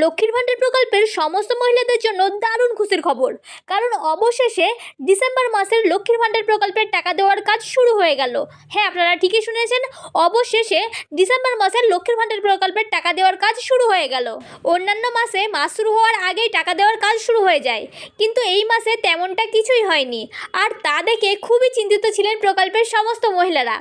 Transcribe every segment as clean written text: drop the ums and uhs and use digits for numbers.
লক্ষ্মীর ভাণ্ডার প্রকল্পের সমস্ত মহিলাদের জন্য দারুণ খুশির খবর। কারণ অবশেষে ডিসেম্বর মাসের লক্ষ্মীর ভাণ্ডার প্রকল্পের টাকা দেওয়ার কাজ শুরু হয়ে গেল। হ্যাঁ, আপনারা ঠিকই শুনেছেন, অবশেষে ডিসেম্বর মাসের লক্ষ্মীর ভাণ্ডার প্রকল্পের টাকা দেওয়ার কাজ শুরু হয়ে গেল। অন্যান্য মাসে মাস শুরু হওয়ার আগেই টাকা দেওয়ার কাজ শুরু হয়ে যায়, কিন্তু এই মাসে তেমনটা কিছুই হয়নি। আর তা দেখে খুবই চিন্তিত ছিলেন প্রকল্পের সমস্ত মহিলারা।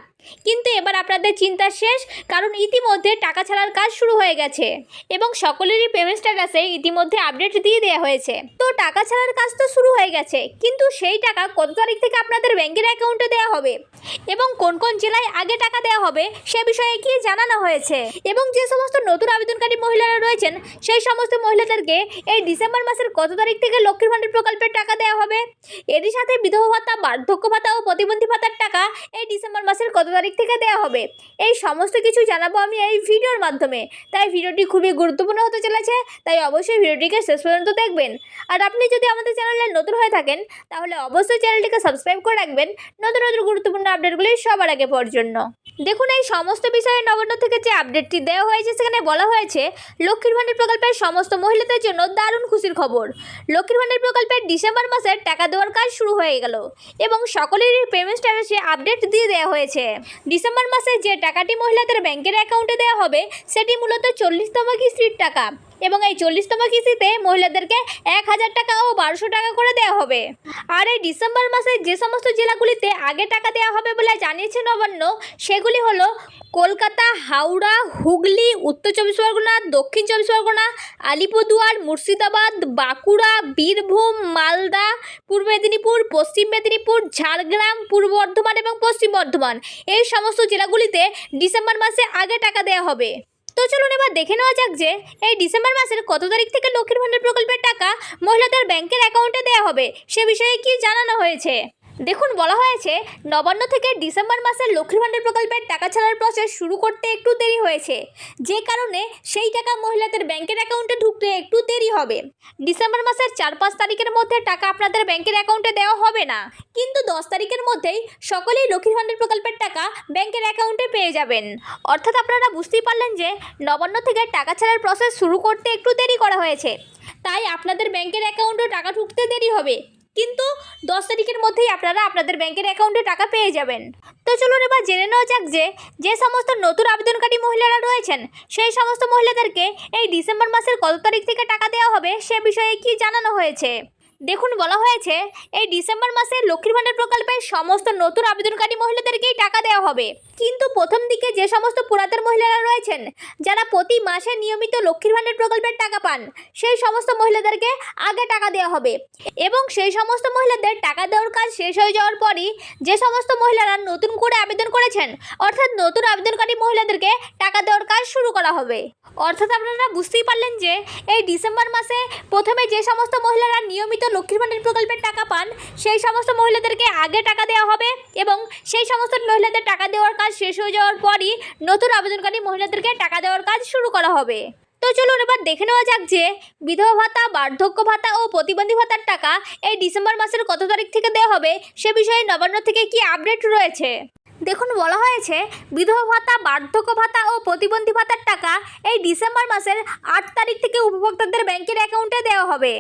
কিন্তু এবার আপনাদের চিন্তা শেষ, কারণ ইতিমধ্যে টাকা ছাড়ার কাজ শুরু হয়ে গেছে এবং সকলেরই পেমেন্ট স্ট্যাটাসে ইতিমধ্যে আপডেট দিয়ে দেওয়া হয়েছে। তো টাকা ছাড়ার কাজ তো শুরু হয়ে গেছে, কিন্তু সেই টাকা কত তারিখ থেকে আপনাদের ব্যাংকের অ্যাকাউন্টে দেওয়া হবে এবং কোন কোন জেলায় আগে টাকা দেওয়া হবে সে বিষয়ে কি জানানো হয়েছে। এবং যে সমস্ত নতুন আবেদনকারী মহিলারা রয়েছেন সেই সমস্ত মহিলাদেরকে এই ডিসেম্বর মাসের কত তারিখ থেকে লক্ষ্মীর ভাণ্ডার প্রকল্পের টাকা দেওয়া হবে। এরই সাথে বিধবা ভাতা, বার্ধক্য ভাতা ও প্রতিবন্ধী ভাতার টাকা এই ডিসেম্বর মাসের কত তারিখ থেকে দেওয়া হবে, এই সমস্ত কিছু জানাবো আমি এই ভিডিওর মাধ্যমে। তাই ভিডিওটি খুবই গুরুত্বপূর্ণ হতে চলেছে, তাই অবশ্যই ভিডিওটিকে শেষ পর্যন্ত দেখবেন। আর আপনি যদি আমাদের চ্যানেলে নতুন হয়ে থাকেন তাহলে অবশ্যই চ্যানেলটিকে সাবস্ক্রাইব করে রাখবেন নতুন নতুন গুরুত্বপূর্ণ আপডেটগুলি সবার আগে পাওয়ার জন্য। দেখুন, এই সমস্ত বিষয়ে নবান্ন থেকে যে আপডেটটি দেওয়া হয়েছে সেখানে বলা হয়েছে লক্ষ্মীর ভাণ্ডার প্রকল্পের সমস্ত মহিলাদের জন্য দারুণ খুশির খবর। লক্ষ্মীর ভাণ্ডার প্রকল্পের ডিসেম্বর মাসের টাকা দেওয়ার কাজ শুরু হয়ে গেল এবং সকলেরই পেমেন্ট স্ট্যাটাসে আপডেট দিয়ে দেওয়া হয়েছে। ডিসেম্বর মাসে যে টাকাটি মহিলাদের ব্যাংকের অ্যাকাউন্টে দেওয়া হবে সেটি মূলত 40তম কিস্তির টাকা এবং এই 40তম কিস্তিতে মহিলাদেরকে 1000 টাকা ও 1200 টাকা করে দেওয়া হবে। আর এই ডিসেম্বর মাসে যে সমস্ত জেলাগুলিতে আগে টাকা দেওয়া হবে বলে জানিয়েছে নবান্ন সেগুলি হলো কলকাতা, হাওড়া, হুগলি, উত্তর চব্বিশ পরগনা, দক্ষিণ চব্বিশ পরগনা, আলিপুরদুয়ার, মুর্শিদাবাদ, বাঁকুড়া, বীরভূম, মালদা, পূর্ব মেদিনীপুর, পশ্চিম মেদিনীপুর, ঝাড়গ্রাম, পূর্ব বর্ধমান এবং পশ্চিম বর্ধমান, এই সমস্ত জেলাগুলিতে ডিসেম্বর মাসে আগে টাকা দেওয়া হবে। তো চলুন এবার দেখে নেওয়া যাক যে এই ডিসেম্বর মাসের কত তারিখ থেকে লক্ষ্মীর ভাণ্ডার প্রকল্পের টাকা মহিলাদের ব্যাংকের অ্যাকাউন্টে দেওয়া হবে সে বিষয়ে কি জানানো হয়েছে। দেখুন, বলা হয়েছে নবান্ন থেকে ডিসেম্বর মাসের লক্ষ্মীর ভাণ্ডার প্রকল্পের টাকা ছাড়ার প্রসেস শুরু করতে একটু দেরি হয়েছে, যে কারণে সেই টাকা মহিলাদের ব্যাংকের অ্যাকাউন্টে ঢুকতে একটু দেরি হবে। ডিসেম্বর মাসের 4-5 তারিখের মধ্যে টাকা আপনাদের ব্যাংকের অ্যাকাউন্টে দেওয়া হবে না, কিন্তু 10 তারিখের মধ্যেই সকলেই লক্ষ্মীর ভাণ্ডার প্রকল্পের টাকা ব্যাংকের অ্যাকাউন্টে পেয়ে যাবেন। অর্থাৎ আপনারা বুঝতেই পারলেন যে নবান্ন থেকে টাকা ছাড়ার প্রসেস শুরু করতে একটু দেরি করা হয়েছে, তাই আপনাদের ব্যাংকের অ্যাকাউন্টে টাকা ঢুকতে দেরি হবে, কিন্তু 10 তারিখের মধ্যেই আপনারা আপনাদের ব্যাংকের অ্যাকাউন্টে টাকা পেয়ে যাবেন। তো চলুন এবার জেনে নেওয়া যাক যে যে সমস্ত নতুন আবেদনকারী মহিলারা রয়েছেন সেই সমস্ত মহিলাদেরকে এই ডিসেম্বর মাসের কত তারিখ থেকে টাকা দেওয়া হবে সে বিষয়ে কি জানানো হয়েছে। দেখুন, বলা হয়েছে এই ডিসেম্বর মাসে লক্ষ্মীর ভাণ্ডার প্রকল্পের সমস্ত নতুন আবেদনকারী মহিলাদেরকেই টাকা দেওয়া হবে, কিন্তু প্রথম দিকে যে সমস্ত পুরাতন মহিলারা রয়েছেন যারা প্রতি মাসে নিয়মিত লক্ষ্মীর ভাণ্ডার প্রকল্পের টাকা পান সেই সমস্ত মহিলাদেরকে আগে টাকা দেওয়া হবে এবং সেই সমস্ত মহিলাদের টাকা দেওয়ার কাজ শেষ হয়ে যাওয়ার পরই যে সমস্ত মহিলারা নতুন করে আবেদন করেছেন অর্থাৎ নতুন আবেদনকারী মহিলাদেরকে টাকা দেওয়ার কাজ শুরু করা হবে। অর্থাৎ আপনারা বুঝতেই পারলেন যে এই ডিসেম্বর মাসে প্রথমে যে সমস্ত মহিলারা নিয়মিত লক্ষ্মীর ভাণ্ডার প্রকল্পের টাকা পান সেই সমস্ত মহিলাদেরকে আগে টাকা দেওয়া হবে এবং সেই সমস্ত মহিলাদের টাকা দেওয়ার কাজ শেষ হয়ে যাওয়ার পরই নতুন আবেদনকারী মহিলাদেরকে টাকা দেওয়ার কাজ শুরু করা হবে। তো চলুন এবার দেখে নেওয়া যাক যে বিধবা ভাতা, বার্ধক্য ভাতা ও প্রতিবন্ধী ভাতার টাকা এই ডিসেম্বর মাসের কত তারিখ থেকে দেওয়া হবে সে বিষয়ে নবান্ন থেকে কি আপডেট রয়েছে। দেখুন, বলা হয়েছে বিধবা ভাতা, বার্ধক্য ভাতা ও প্রতিবন্ধী ভাতার টাকা এই ডিসেম্বর মাসের 8 তারিখ থেকে উপভোক্তাদের ব্যাংকের অ্যাকাউন্টে দেওয়া হবে।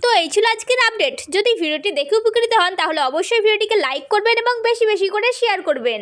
তো এই ছিল আজকের আপডেট। যদি ভিডিওটি দেখে উপকৃত হন তাহলে অবশ্যই ভিডিওটিকে লাইক করবেন এবং বেশি বেশি করে শেয়ার করবেন।